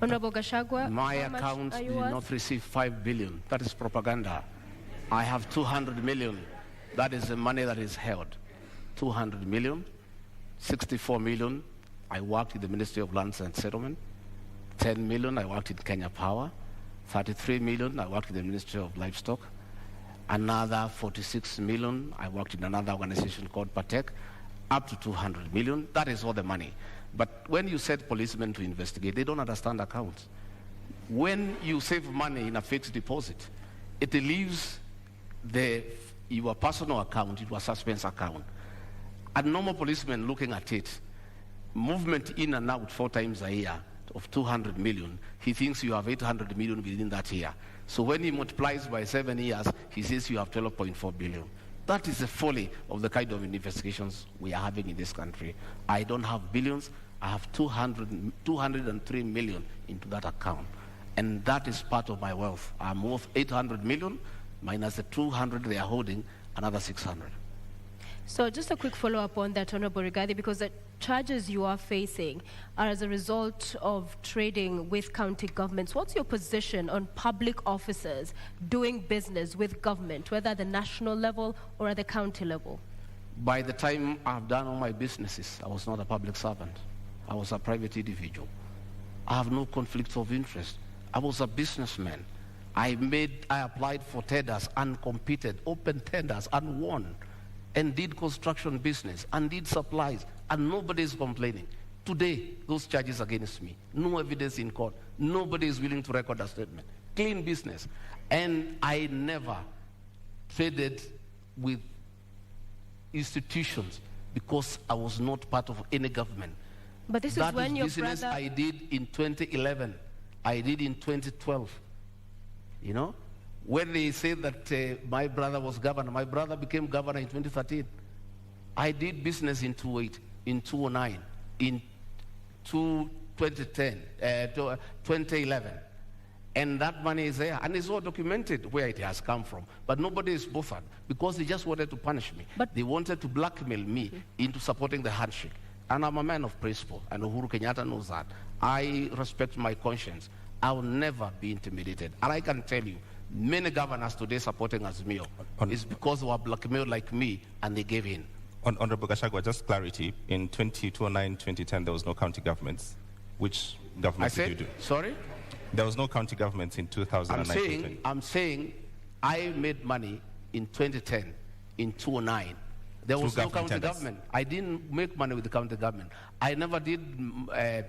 Honorable Gachagua, my account did not receive 5 billion. That is propaganda. I have 200 million. That is the money that is held. 200 million, 64 million. I worked in the Ministry of Lands and Settlement. 10 million, I worked in Kenya Power. 33 million, I worked in the Ministry of Livestock. Another 46 million, I worked in another organization called Patek. Up to 200 million, that is all the money. But when you set policemen to investigate, they don't understand accounts. When you save money in a fixed deposit, it leaves your personal account into a suspense account. A normal policeman looking at it, movement in and out 4 times a year of 200 million, he thinks you have 800 million within that year. So when he multiplies by 7 years, he says you have 12.4 billion. That is the folly of the kind of investigations we are having in this country. I don't have billions. I have 203 million into that account. And that is part of my wealth. I'm worth 800 million minus the 200 they are holding, another 600. So just a quick follow-up on that, Honorable Rigathi, because the charges you are facing are as a result of trading with county governments. What's your position on public officers doing business with government, whether at the national level or at the county level? By the time I've done all my businesses, I was not a public servant. I was a private individual. I have no conflicts of interest. I was a businessman. I applied for tenders and competed, open tenders and won, and did construction business and did supplies, and nobody is complaining. Today, those charges against me, no evidence in court, nobody is willing to record a statement. Clean business. And I never traded with institutions because I was not part of any government. But this is when your business brother... I did in 2011. I did in 2012. You know? When they say that my brother was governor, my brother became governor in 2013. I did business in 2008, in 2009, in 2010, 2011. And that money is there, and it's all documented where it has come from. But nobody is bothered because they just wanted to punish me. But they wanted to blackmail me into supporting the handshake. And I'm a man of principle, and Uhuru Kenyatta knows that. I respect my conscience. I will never be intimidated. And I can tell you, many governors today supporting Azimio is because they were blackmailed like me, and they gave in. Honorable Gachagua, just clarity. In 2009, 2010, there was no county governments. Which government did you do? Sorry? There was no county governments in 2009. I'm saying I made money in 2010, in 2009. There was no county government. I didn't make money with the county government. I never did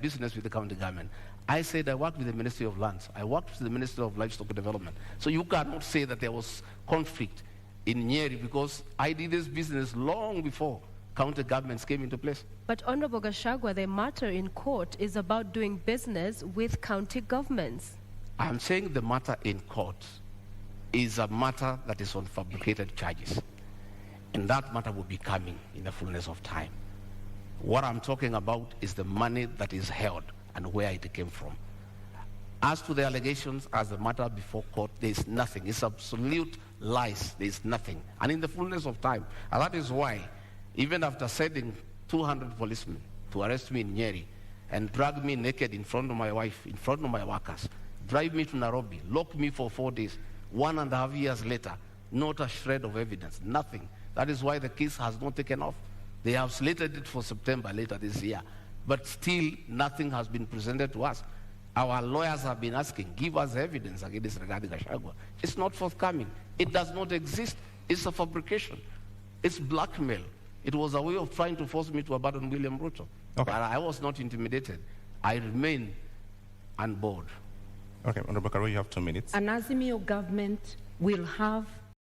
business with the county government. I said I worked with the Ministry of Lands. I worked with the Ministry of Livestock Development. So you cannot say that there was conflict in Nyeri because I did this business long before county governments came into place. But Honorable Gachagua, the matter in court is about doing business with county governments. I'm saying the matter in court is a matter that is on fabricated charges. And that matter will be coming in the fullness of time. What I'm talking about is the money that is held and where it came from. As to the allegations, as the matter before court, there is nothing. It's absolute lies. There is nothing. And in the fullness of time, and that is why, even after sending 200 policemen to arrest me in Nyeri and drag me naked in front of my wife, in front of my workers, drive me to Nairobi, lock me for 4 days, 1.5 years later, not a shred of evidence, nothing. That is why the case has not taken off. They have slated it for September later this year. But still, nothing has been presented to us. Our lawyers have been asking, give us evidence against Rigathi Gachagua. It's not forthcoming. It does not exist. It's a fabrication. It's blackmail. It was a way of trying to force me to abandon William Ruto. Okay. But I was not intimidated. I remain on board. Okay, Honorable Karo, you have 2 minutes. An Azimio government will have